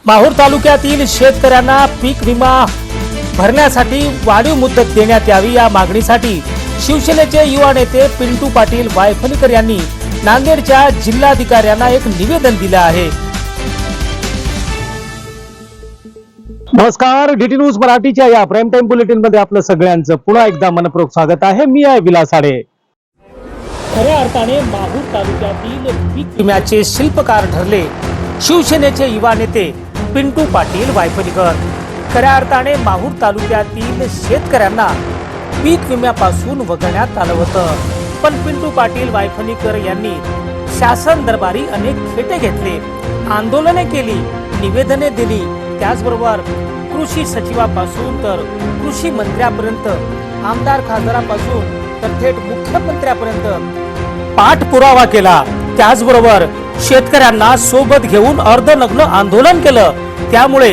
माहूर तालुक्यातील शेतकऱ्यांना पीक विमा भरण्यासाठी वाढीव मुदत देण्यात यावी या मागणीसाठी शिवसेनेचे युवा नेते पिंटू पाटील वायफळीकर यांनी नांदेडच्या जिल्हाधिकाऱ्यांना एक निवेदन दिले आहे। नमस्कार, डीटी न्यूज मराठीच्या या प्राईम टाइम बुलेटिन मध्ये आपलं सगळ्यांचं पुन्हा एकदा मनपूर्वक स्वागत आहे। मी आहे विलास आडे। खऱ्या अर्थाने माहूर तालुक्यातील पीक विम्याचे शिल्पकार ठरले शिवसेनेचे युवा नेते पिंटू पाटील वायफळीकर। खऱ्या अर्थाने माहूर तालुक्यातील शेतकऱ्यांना पीक विम्यापासून वगळण्यात आलं होतं, पण पिंटू पाटील वायफळीकर यांनी शासन दरबारी अनेक खेटे घेतले, आंदोलने केली, निवेदने दिली। त्याचबरोबर कृषी सचिवापासून तर कृषी मंत्र्यापर्यंत, आमदार खासदारापासून तर थेट मुख्यमंत्र्यापर्यंत पाठपुरावा केला। त्याचबरोबर शेतकऱ्यांना सोबत घेऊन अर्धनग्न आंदोलन केलं। त्यामुळे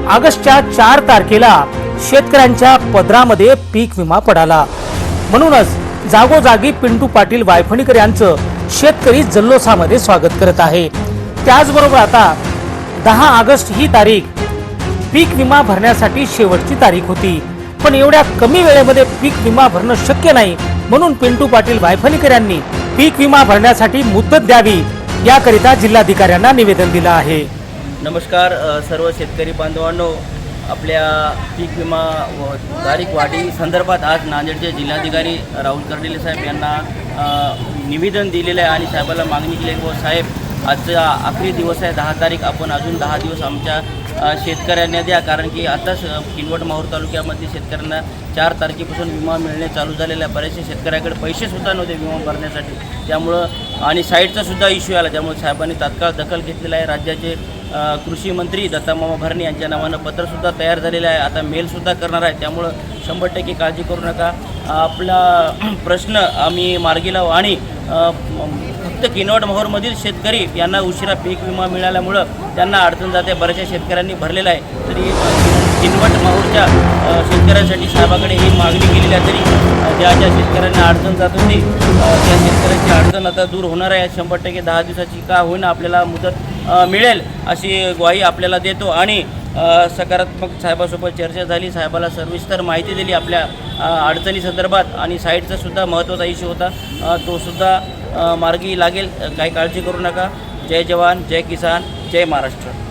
ऑगस्टच्या 4 तारखेला शेतकऱ्यांच्या पदरामध्ये पीक विमा पडाला। म्हणूनच जागोजागी पिंटू पाटील वायफळीकर यांचं शेतकरी जल्लोषामध्ये स्वागत करत आहे। त्याचबरोबर आता 10 ऑगस्ट ही तारीख पीक विमा भरण्यासाठी शेवटची तारीख होती, पण एवढ्या कमी वेळेमध्ये पीक विमा भरणं शक्य नाही। म्हणून पिंटू पाटील वायफळीकर यांनी पीक विमा भरण्यासाठी मुदत द्यावी याकरिता जिल्हाधिकाऱ्यांना निवेदन दिलं आहे। नमस्कार सर्व शेतकरी बांधवांनो, आपल्या पीक विमा तारीख वाढी संदर्भात आज नांदेडचे जिल्हाधिकारी राहुल कर्डिले साहेब यांना निवेदन दिलेलं आहे आणि साहेबाला मागणी केली आहे। व साहेब, आजचा आखरी दिवस आहे 10 तारीख, आपण अजून 10 दिवस आमच्या शेतकऱ्यांना द्या, कारण की आताच किनवट माहूर तालुक्यामध्ये शेतकऱ्यांना 4 तारखेपासून विमा मिळणे चालू झालेला आहे। बरेचसे शेतकऱ्याकडे पैसेसुद्धा नव्हते विमा भरण्यासाठी, त्यामुळं आणि साईडचासुद्धा इश्यू आला, त्यामुळे साहेबांनी तात्काळ दखल घेतलेला आहे। राज्याचे कृषी मंत्री दत्तामामा भरणे यांच्या नावानं पत्रसुद्धा तयार झालेलं आहे, आता मेलसुद्धा करणार आहे। त्यामुळं 100% काळजी करू नका, आपला प्रश्न आम्ही मार्गी लावू। आणि फक्त किनवट माहूरमधील शेतकरी यांना उशिरा पीक विमा मिळाल्यामुळं त्यांना अडचण जाते। बऱ्याचशा शेतकऱ्यांनी भरलेला आहे, तरी किनवट माहूरच्या शेतकऱ्यांसाठी साहेबाकडे ही मागणी केलेली आहे। तरी ज्या ज्या शेतकऱ्यांना अडचण जात होती त्या शेतकऱ्यांची अडचण आता दूर होणार आहे। 100% 10 दिवसाची का होईना आपल्याला मुदत मिळेल अशी ग्वाही आपल्याला देतो। आणि सकारात्मक साहेबासोबत चर्चा झाली, साहेबाला सविस्तर माहिती दिली आपल्या अडचणी संदर्भात, आणि साईडचा सुद्धा महत्त्वाचा इश्यू होता, तो सुद्धा मार्गी लागेल, काही काळजी करू नका। जय जवान, जय किसान, जय महाराष्ट्र।